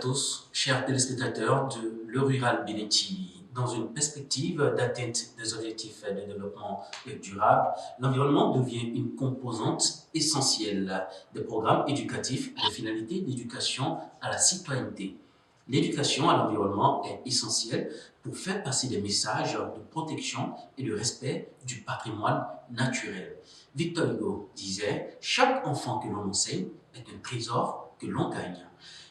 tous, chers téléspectateurs de Le Rural Bénin TV. Dans une perspective d'atteinte des objectifs de développement durable, l'environnement devient une composante essentielle des programmes éducatifs de finalité d'éducation à la citoyenneté. L'éducation à l'environnement est essentielle pour faire passer des messages de protection et de respect du patrimoine naturel. Victor Hugo disait « Chaque enfant que l'on enseigne est un trésor que l'on gagne ».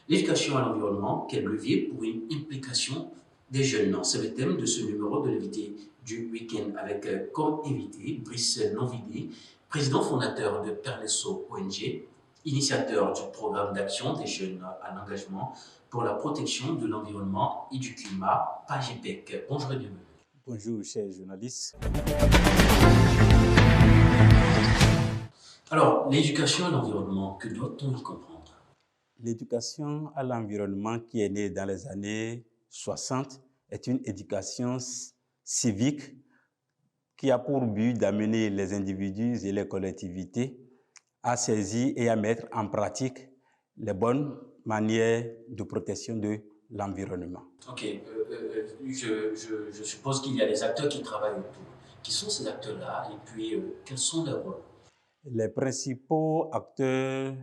L'éducation à l'environnement, quel levier pour une implication des jeunes? C'est le thème de ce numéro de l'invité du week-end avec comme invité Brice Nonvidé, président fondateur de Perlesso ONG, initiateur du programme d'action des jeunes à l'engagement pour la protection de l'environnement et du climat, PAGEPEC. Bonjour et bienvenue. Bonjour, chers journalistes. Alors, l'éducation à l'environnement, que doit-on y comprendre? L'éducation à l'environnement qui est née dans les années 60 est une éducation civique qui a pour but d'amener les individus et les collectivités à saisir et à mettre en pratique les bonnes manières de protection de l'environnement. Ok, je suppose qu'il y a des acteurs qui travaillent autour. Qui sont ces acteurs-là et puis quels sont leurs rôles? Les principaux acteurs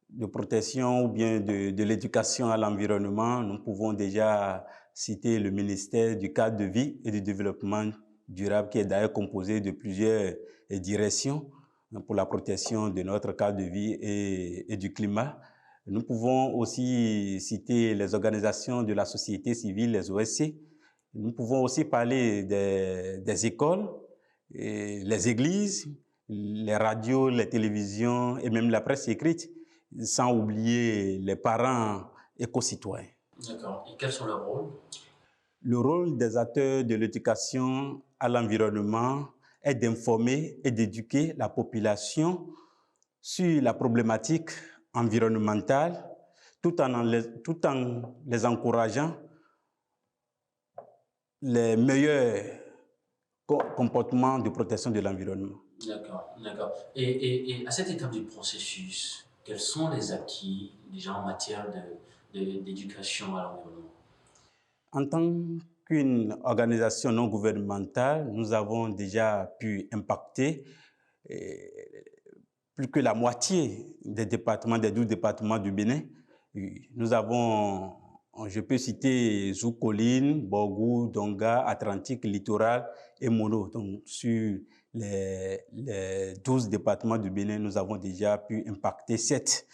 de protection ou bien de l'éducation à l'environnement, nous pouvons déjà citer le ministère du cadre de vie et du développement durable qui est d'ailleurs composé de plusieurs directions pour la protection de notre cadre de vie et du climat. Nous pouvons aussi citer les organisations de la société civile, les OSC. Nous pouvons aussi parler des écoles, les églises, les radios, les télévisions et même la presse écrite, sans oublier les parents éco-citoyens. D'accord. Et quels sont leurs rôles? Le rôle des acteurs de l'éducation à l'environnement est d'informer et d'éduquer la population sur la problématique environnementale tout en les encourageant les meilleurs comportements de protection de l'environnement. D'accord, d'accord. Et à cette étape du processus, quels sont les acquis déjà en matière d'éducation à l'environnement? En tant qu'une organisation non gouvernementale, nous avons déjà pu impacter plus que la moitié des départements, des 12 départements du Bénin. Nous avons, je peux citer Zoukoline, Borgou, Donga, Atlantique, Littoral et Mono. Donc, sur les 12 départements du Bénin, nous avons déjà pu impacter 7.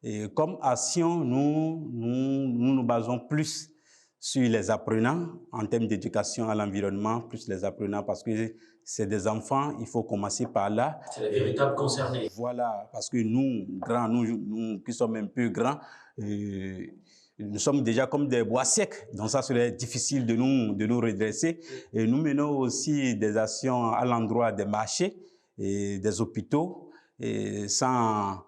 Et comme action, nous basons plus sur les apprenants en termes d'éducation à l'environnement, plus les apprenants parce que c'est des enfants, il faut commencer par là. C'est les véritables concernés. Voilà, parce que nous, grands, nous qui sommes un peu grands, nous sommes déjà comme des bois secs, donc ça serait difficile de nous redresser. Et nous menons aussi des actions à l'endroit des marchés et des hôpitaux, et sans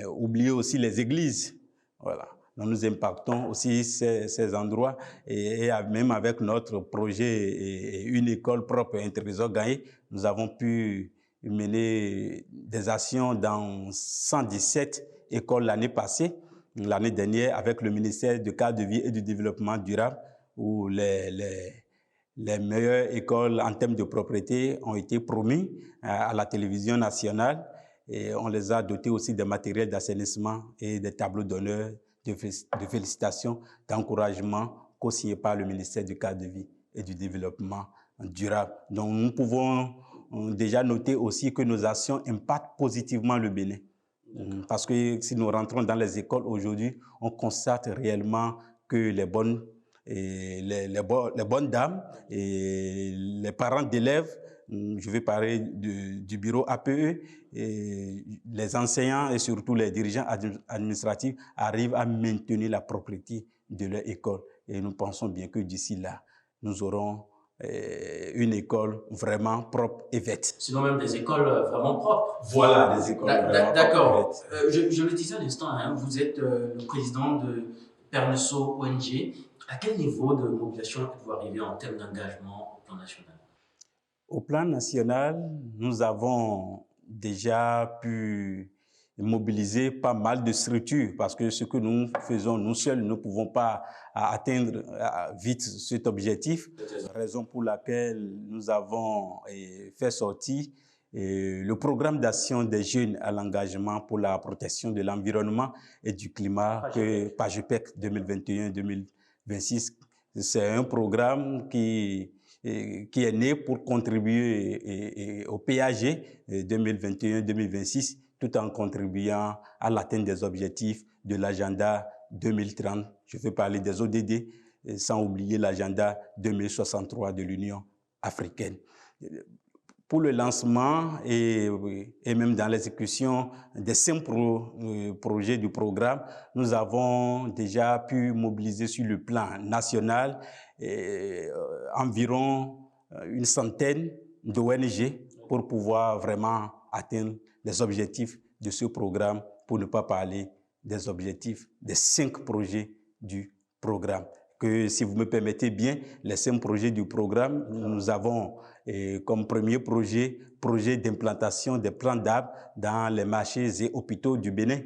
oublier aussi les églises. Voilà. Donc nous impactons aussi ces endroits et même avec notre projet et une école propre Interréseau Gagné, nous avons pu mener des actions dans 117 écoles l'année passée, l'année dernière avec le ministère du cadre de vie et du développement durable où les meilleures écoles en termes de propriété ont été promues à la télévision nationale et on les a dotés aussi de matériel d'assainissement et des tableaux d'honneur de félicitations, d'encouragement co-signés par le ministère du cadre de vie et du développement durable. Donc nous pouvons déjà noter aussi que nos actions impactent positivement le Bénin. Parce que si nous rentrons dans les écoles aujourd'hui, on constate réellement que les bonnes dames et les parents d'élèves, je vais parler du bureau APE, et les enseignants et surtout les dirigeants administratifs arrivent à maintenir la propriété de leur école. Et nous pensons bien que d'ici là, nous aurons une école vraiment propre et verte. Sinon même des écoles vraiment propres. Voilà, des écoles vraiment propres. D'accord. Je le disais à l'instant, hein, vous êtes le président de Perlesso ONG. À quel niveau de mobilisation êtes-vous arrivé en termes d'engagement au plan national? Au plan national, nous avons déjà pu mobilisé pas mal de structures parce que ce que nous faisons, nous seuls, ne pouvons pas atteindre vite cet objectif. Raison pour laquelle nous avons fait sortir le programme d'action des jeunes à l'engagement pour la protection de l'environnement et du climat, que PAGEPEC 2021-2026. C'est un programme qui est né pour contribuer au PAG 2021-2026, tout en contribuant à l'atteinte des objectifs de l'agenda 2030. Je vais parler des ODD, sans oublier l'agenda 2063 de l'Union africaine. Pour le lancement et même dans l'exécution des 5 projets du programme, nous avons déjà pu mobiliser sur le plan national environ une centaine d'ONG pour pouvoir vraiment atteindre les objectifs de ce programme, pour ne pas parler des objectifs des 5 projets du programme. Que, si vous me permettez bien, les 5 projets du programme, nous avons comme premier projet d'implantation des plants d'arbres dans les marchés et hôpitaux du Bénin.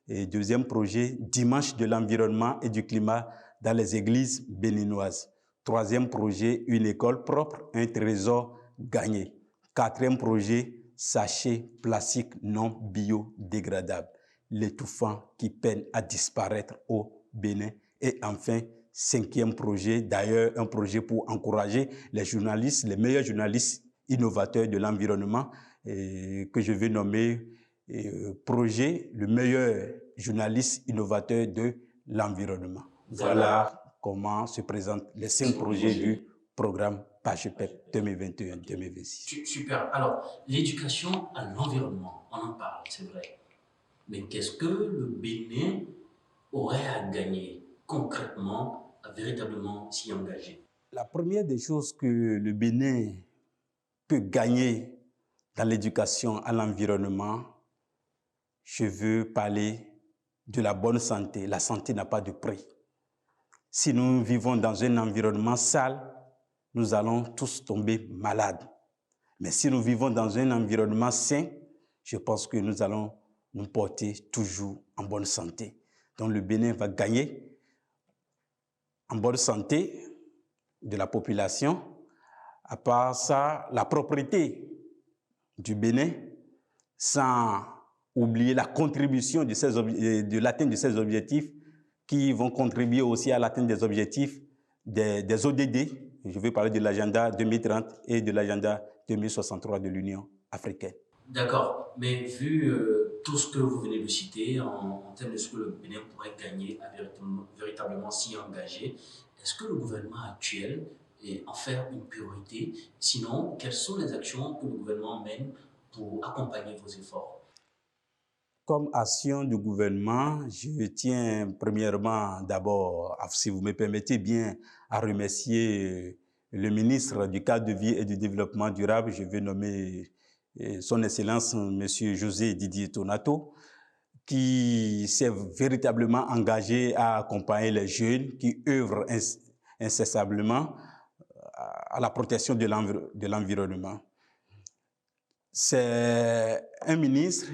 Et deuxième projet, dimanche de l'environnement et du climat dans les églises béninoises. Troisième projet, une école propre, un trésor gagné. Quatrième projet, sachets plastiques non biodégradables, l'étouffant qui peine à disparaître au Bénin. Et enfin, 5e projet, d'ailleurs un projet pour encourager les journalistes, les meilleurs journalistes innovateurs de l'environnement, que je vais nommer projet le meilleur journaliste innovateur de l'environnement. Voilà comment se présentent les 5 projets du programme PAGEPEC 2021-2026. Super. Alors, l'éducation à l'environnement, on en parle, c'est vrai. Mais qu'est-ce que le Bénin aurait à gagner concrètement, à véritablement s'y engager? La première des choses que le Bénin peut gagner dans l'éducation à l'environnement, je veux parler de la bonne santé. La santé n'a pas de prix. Si nous vivons dans un environnement sale, nous allons tous tomber malades. Mais si nous vivons dans un environnement sain, je pense que nous allons nous porter toujours en bonne santé. Donc le Bénin va gagner en bonne santé de la population. À part ça, la propriété du Bénin, sans oublier la contribution de l'atteinte de ces objectifs, qui vont contribuer aussi à l'atteinte des objectifs des ODD. Je vais parler de l'agenda 2030 et de l'agenda 2063 de l'Union africaine. D'accord, mais vu tout ce que vous venez de citer en termes de ce que le Bénin pourrait gagner à véritablement s'y engager, est-ce que le gouvernement actuel en faire une priorité? Sinon, quelles sont les actions que le gouvernement mène pour accompagner vos efforts? Comme action du gouvernement, je tiens premièrement d'abord, si vous me permettez bien, à remercier le ministre du cadre de vie et du développement durable. Je vais nommer son Excellence, M. José Didier Tonato, qui s'est véritablement engagé à accompagner les jeunes qui œuvrent incessamment à la protection de l'environnement. C'est un ministre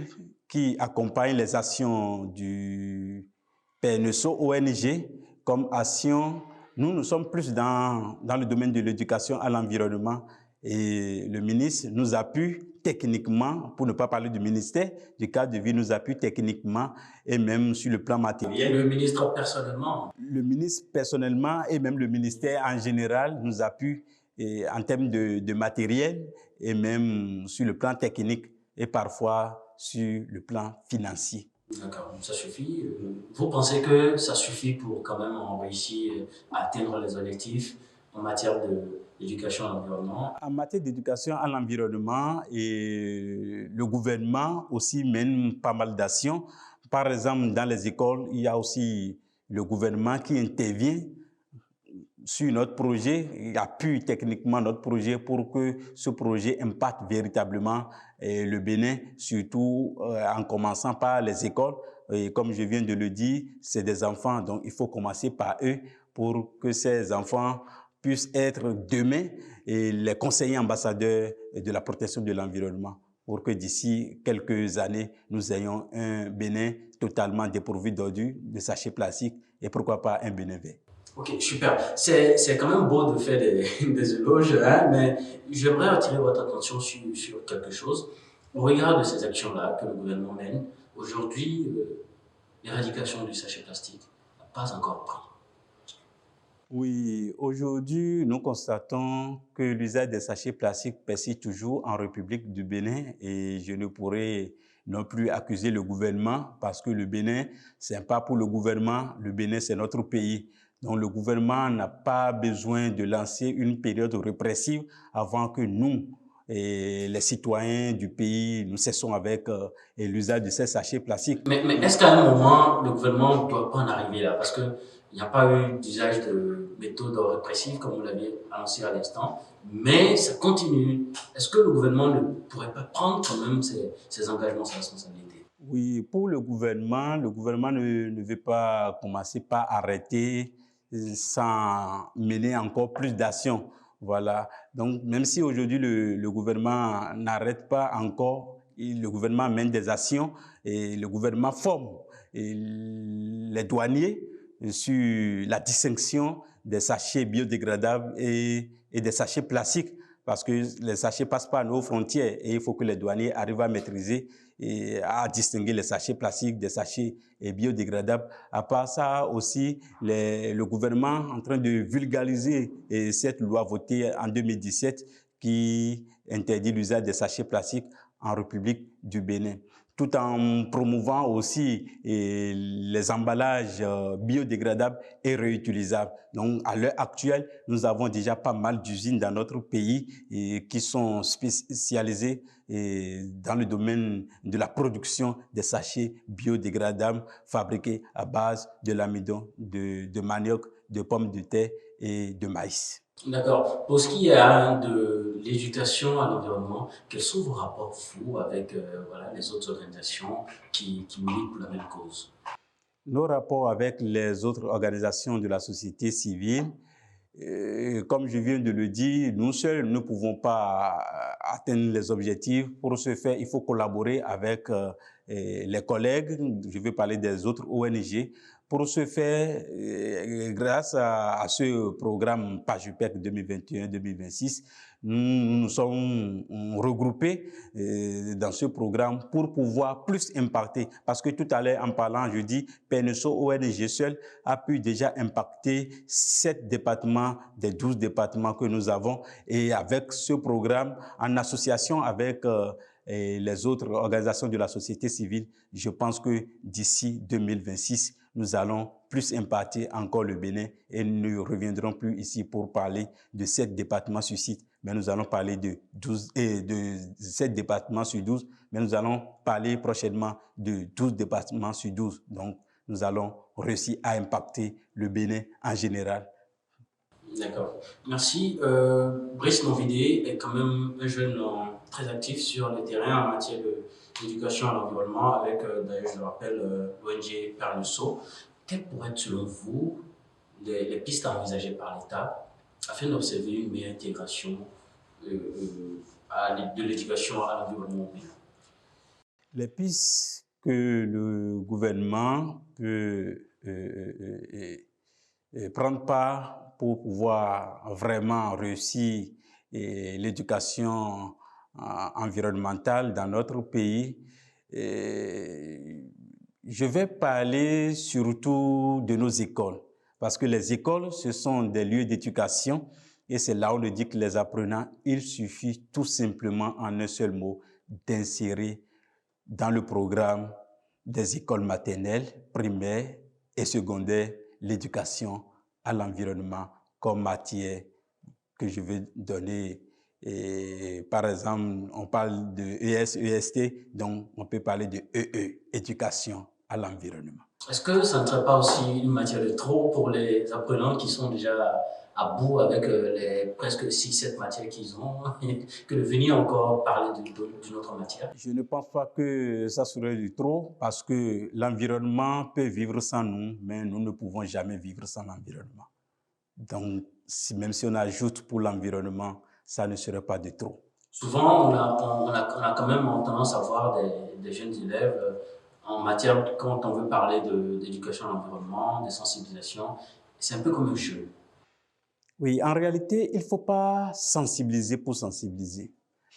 qui accompagne les actions du PNSO ONG comme action. Nous sommes plus dans le domaine de l'éducation à l'environnement et le ministre nous appuie techniquement, pour ne pas parler du ministère du cadre de vie, nous appuie techniquement et même sur le plan matériel. Et le ministre personnellement? Le ministre personnellement et même le ministère en général nous appuie en termes de matériel et même sur le plan technique et parfois sur le plan financier. D'accord, ça suffit. Vous pensez que ça suffit pour quand même réussir à atteindre les objectifs en matière d'éducation à l'environnement? En matière d'éducation à l'environnement, le gouvernement aussi mène pas mal d'actions. Par exemple, dans les écoles, il y a aussi le gouvernement qui intervient sur notre projet, il appuie techniquement notre projet pour que ce projet impacte véritablement le Bénin, surtout en commençant par les écoles. Et comme je viens de le dire, c'est des enfants, donc il faut commencer par eux pour que ces enfants puissent être demain les conseillers ambassadeurs de la protection de l'environnement pour que d'ici quelques années, nous ayons un Bénin totalement dépourvu d'ordures, de sachets plastiques et pourquoi pas un Bénin vert. Ok, super. C'est quand même beau de faire des éloges, hein, mais j'aimerais attirer votre attention sur quelque chose. Au regard de ces actions-là que le gouvernement mène, aujourd'hui, l'éradication du sachet plastique n'a pas encore pris. Oui, aujourd'hui, nous constatons que l'usage des sachets plastiques persiste toujours en République du Bénin et je ne pourrais non plus accuser le gouvernement parce que le Bénin, c'est pas pour le gouvernement, le Bénin, c'est notre pays. Donc le gouvernement n'a pas besoin de lancer une période répressive avant que nous, et les citoyens du pays, nous cessons avec l'usage de ces sachets plastiques. Mais est-ce qu'à un moment, le gouvernement ne doit pas en arriver là? Parce qu'il n'y a pas eu d'usage de méthodes répressives, comme vous l'aviez annoncé à l'instant, mais ça continue. Est-ce que le gouvernement ne pourrait pas prendre quand même ses engagements, ses responsabilités? Oui, pour le gouvernement ne veut pas commencer par arrêter sans mener encore plus d'actions. Voilà. Donc, même si aujourd'hui le gouvernement n'arrête pas encore, le gouvernement mène des actions et le gouvernement forme les douaniers sur la distinction des sachets biodégradables et des sachets plastiques parce que les sachets passent par nos frontières et il faut que les douaniers arrivent à maîtriser et à distinguer les sachets plastiques des sachets biodégradables. À part ça aussi, le gouvernement est en train de vulgariser cette loi votée en 2017 qui interdit l'usage des sachets plastiques en République du Bénin, tout en promouvant aussi les emballages biodégradables et réutilisables. Donc, à l'heure actuelle, nous avons déjà pas mal d'usines dans notre pays qui sont spécialisées dans le domaine de la production des sachets biodégradables fabriqués à base de l'amidon, de manioc, de pommes de terre et de maïs. D'accord. Pour ce qui est hein, de l'éducation à l'environnement, quels sont vos rapports, vous, avec voilà, les autres organisations qui militent pour la même cause? Nos rapports avec les autres organisations de la société civile, comme je viens de le dire, nous seuls ne pouvons pas atteindre les objectifs. Pour ce faire, il faut collaborer avec les collègues, je vais parler des autres ONG. Pour ce faire, grâce à ce programme PAJUPEC 2021-2026, nous nous sommes regroupés dans ce programme pour pouvoir plus impacter. Parce que tout à l'heure, en parlant, je dis, PNSO ONG seul a pu déjà impacter 7 départements des 12 départements que nous avons. Et avec ce programme, en association avec et les autres organisations de la société civile, je pense que d'ici 2026, nous allons plus impacter encore le Bénin et nous ne reviendrons plus ici pour parler de 7 départements sur 6, mais nous allons parler de 7 départements sur 12, mais nous allons parler prochainement de 12 départements sur 12. Donc, nous allons réussir à impacter le Bénin en général. D'accord. Merci. Brice Monvidé est quand même un jeune très actif sur le terrain en matière d'éducation à l'environnement avec, d'ailleurs, je le rappelle, l'ONG PERNUSO. Quelles pourraient être, selon vous, les pistes envisagées par l'État afin d'observer une meilleure intégration de l'éducation à l'environnement? Les pistes que le gouvernement peut prendre part pour pouvoir vraiment réussir l'éducation environnementale dans notre pays, je vais parler surtout de nos écoles, parce que les écoles, ce sont des lieux d'éducation et c'est là où on dit que les apprenants, il suffit tout simplement en un seul mot d'insérer dans le programme des écoles maternelles, primaires et secondaires l'éducation à l'environnement comme matière que je vais donner. Et par exemple, on parle de ES, EST, donc on peut parler de EE, éducation à l'environnement. Est-ce que ça ne serait pas aussi une matière de trop pour les apprenants qui sont déjà à bout avec les presque 6-7 matières qu'ils ont, que de venir encore parler d'une autre matière? Je ne pense pas que ça serait du trop parce que l'environnement peut vivre sans nous, mais nous ne pouvons jamais vivre sans l'environnement. Donc, même si on ajoute pour l'environnement, ça ne serait pas de trop. Souvent, on a quand même tendance à voir des jeunes élèves en matière, quand on veut parler d'éducation à l'environnement, de sensibilisation, c'est un peu comme un jeu. Oui, en réalité, il ne faut pas sensibiliser pour sensibiliser.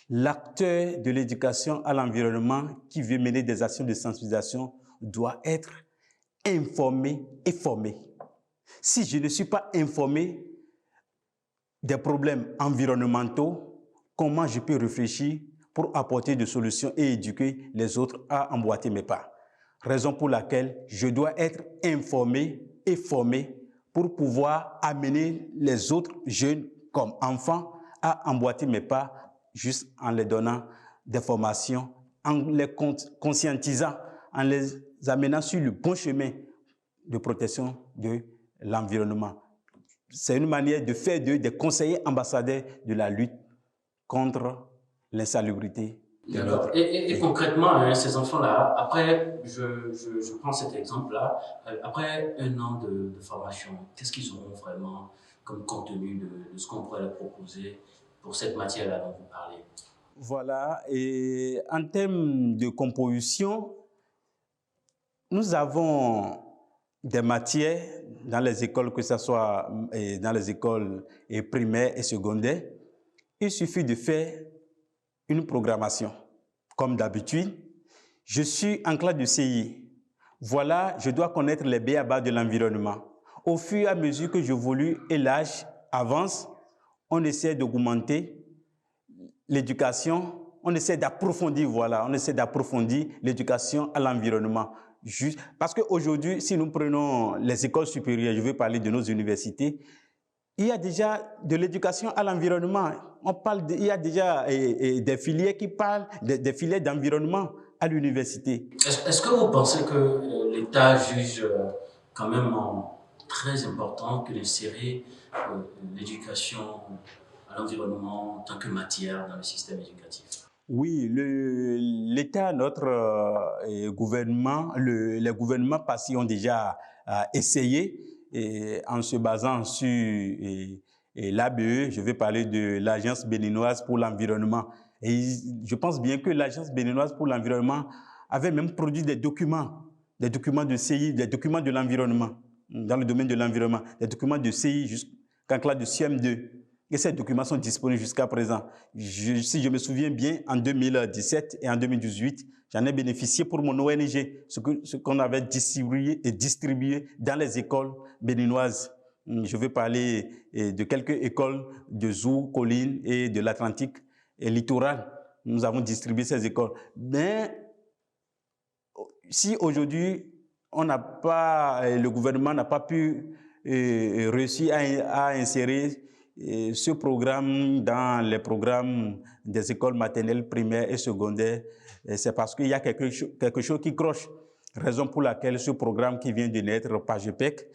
L'acteur de l'éducation à l'environnement qui veut mener des actions de sensibilisation doit être informé et formé. Si je ne suis pas informé des problèmes environnementaux, comment je peux réfléchir pour apporter des solutions et éduquer les autres à emboîter mes pas? Raison pour laquelle je dois être informé et formé pour pouvoir amener les autres jeunes comme enfants à emboîter mes pas juste en les donnant des formations, en les conscientisant, en les amenant sur le bon chemin de protection de l'environnement. C'est une manière de faire d'eux des conseillers ambassadeurs de la lutte contre l'insalubrité de D'accord. notre Et pays. concrètement, hein, ces enfants-là, après, je prends cet exemple-là, après un an de formation, qu'est-ce qu'ils auront vraiment comme contenu de ce qu'on pourrait leur proposer pour cette matière-là dont vous parlez? Voilà, et en termes de composition, nous avons des matières dans les écoles, que ce soit dans les écoles primaires et secondaires. Il suffit de faire une programmation. Comme d'habitude, je suis en classe de CI. Voilà, je dois connaître les b.a-ba de l'environnement. Au fur et à mesure que j'évolue et l'âge avance, on essaie d'augmenter l'éducation, on essaie d'approfondir, voilà, on essaie d'approfondir l'éducation à l'environnement. Parce qu'aujourd'hui, si nous prenons les écoles supérieures, je vais parler de nos universités, il y a déjà de l'éducation à l'environnement. Il y a déjà des filières qui parlent, des filières d'environnement à l'université. Est-ce que vous pensez que l'État juge quand même très important que d'insérer l'éducation à l'environnement en tant que matière dans le système éducatif? Oui, l'État, notre gouvernement, les gouvernements passés ont déjà essayé en se basant sur l'ABE, je vais parler de l'Agence béninoise pour l'environnement. Et je pense bien que l'Agence béninoise pour l'environnement avait même produit des documents de CI, des documents de l'environnement, dans le domaine de l'environnement, des documents de CI jusqu'en classe de CM2. Et ces documents sont disponibles jusqu'à présent. Si je me souviens bien, en 2017 et en 2018, j'en ai bénéficié pour mon ONG, ce qu'on avait distribué dans les écoles béninoises. Je vais parler de quelques écoles de Zou, Colline et de l'Atlantique et littoral. Nous avons distribué ces écoles. Mais si aujourd'hui, le gouvernement n'a pas pu réussir à insérer ce programme dans les programmes des écoles maternelles, primaires et secondaires, c'est parce qu'il y a quelque chose qui croche. Raison pour laquelle ce programme qui vient de naître, PAGEPEC,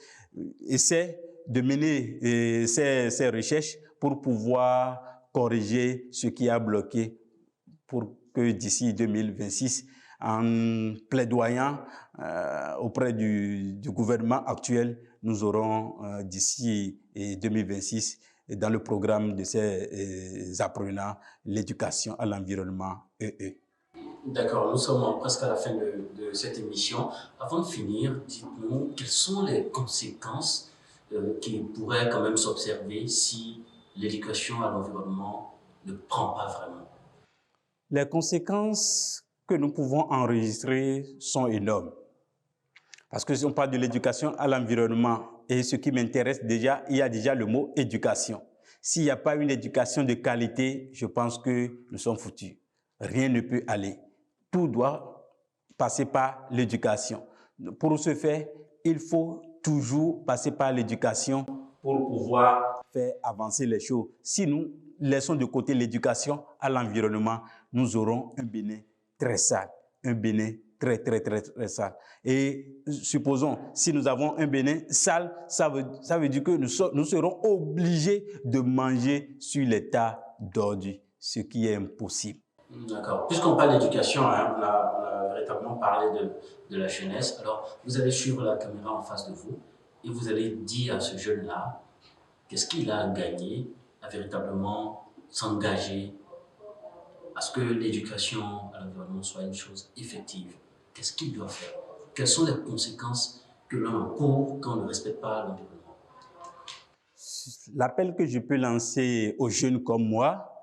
essaie de mener ces recherches pour pouvoir corriger ce qui a bloqué pour que d'ici 2026, en plaidoyant auprès du gouvernement actuel, nous aurons d'ici 2026 dans le programme de ces apprenants l'éducation à l'environnement EE. D'accord, nous sommes presque à la fin de cette émission. Avant de finir, dites-nous quelles sont les conséquences qui pourraient quand même s'observer si l'éducation à l'environnement ne prend pas vraiment. Les conséquences que nous pouvons enregistrer sont énormes. Parce que si on parle de l'éducation à l'environnement, et ce qui m'intéresse déjà, il y a déjà le mot éducation. S'il n'y a pas une éducation de qualité, je pense que nous sommes foutus. Rien ne peut aller. Tout doit passer par l'éducation. Pour ce faire, il faut toujours passer par l'éducation pour pouvoir faire avancer les choses. Si nous laissons de côté l'éducation à l'environnement, nous aurons un Bénin très sale, un Bénin très sale. Et supposons, si nous avons un Bénin sale, ça veut dire que nous serons obligés de manger sur les tas d'ordures, ce qui est impossible. D'accord. Puisqu'on parle d'éducation, hein, on a véritablement parlé de la jeunesse. Alors, vous allez suivre la caméra en face de vous et vous allez dire à ce jeune-là qu'est-ce qu'il a gagné à véritablement s'engager à ce que l'éducation à l'environnement soit une chose effective, qu'est-ce qu'il doit faire? Quelles sont les conséquences que l'on encourt quand on ne respecte pas l'environnement? L'appel que je peux lancer aux jeunes comme moi,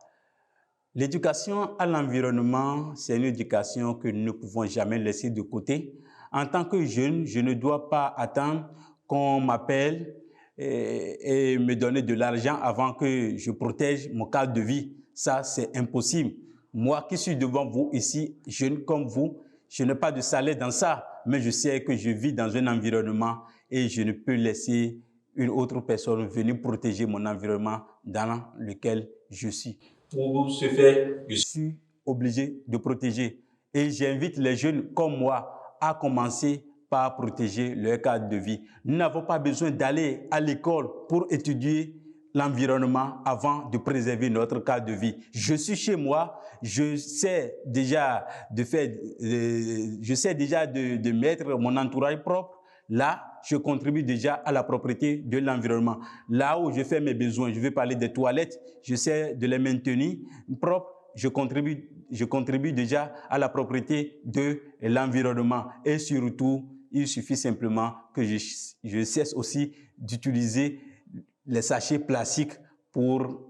l'éducation à l'environnement, c'est une éducation que nous ne pouvons jamais laisser de côté. En tant que jeune, je ne dois pas attendre qu'on m'appelle et me donner de l'argent avant que je protège mon cadre de vie. Ça, c'est impossible. Moi qui suis devant vous ici, jeune comme vous, je n'ai pas de salaire dans ça, mais je sais que je vis dans un environnement et je ne peux laisser une autre personne venir protéger mon environnement dans lequel je suis. Pour ce faire, je suis obligé de protéger. Et j'invite les jeunes comme moi à commencer par protéger leur cadre de vie. Nous n'avons pas besoin d'aller à l'école pour étudier l'environnement avant de préserver notre cadre de vie. Je suis chez moi, je sais déjà de mettre mon entourage propre. Là, je contribue déjà à la propreté de l'environnement. Là où je fais mes besoins, je vais parler des toilettes, je sais de les maintenir propres, je contribue déjà à la propreté de l'environnement. Et surtout, il suffit simplement que je cesse aussi d'utiliser les sachets plastiques pour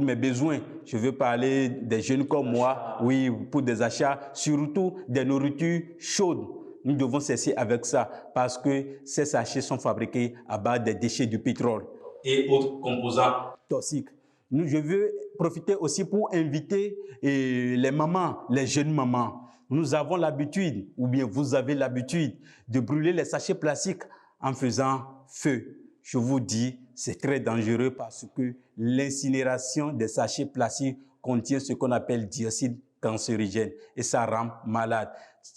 mes besoins. Je veux parler des jeunes comme moi, oui, pour des achats, surtout des nourritures chaudes. Nous devons cesser avec ça parce que ces sachets sont fabriqués à base des déchets du pétrole et autres composants toxiques. Je veux profiter aussi pour inviter les mamans, les jeunes mamans. Nous avons l'habitude, ou bien vous avez l'habitude, de brûler les sachets plastiques en faisant feu. Je vous dis, c'est très dangereux parce que l'incinération des sachets plastiques contient ce qu'on appelle dioxyde cancérigène et ça rend malade.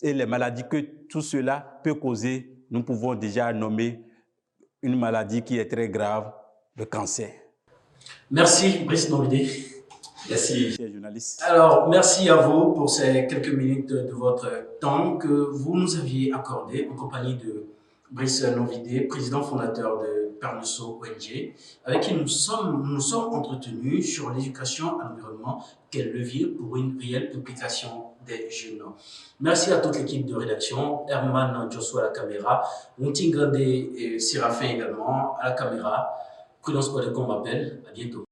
Et les maladies que tout cela peut causer, nous pouvons déjà nommer une maladie qui est très grave, le cancer. Merci, Brice Ndombidé. Merci, chers journalistes. Alors, merci à vous pour ces quelques minutes de votre temps que vous nous aviez accordé en compagnie de Brice Ndombidé, président fondateur de Pernuso ONG, avec qui nous sommes entretenus sur l'éducation à l'environnement, quel levier pour une réelle implication des jeunes. Merci à toute l'équipe de rédaction, Herman Joshua à la caméra, Moutingande et Séraphin également à la caméra. Prudence Odekon m'appelle, à bientôt.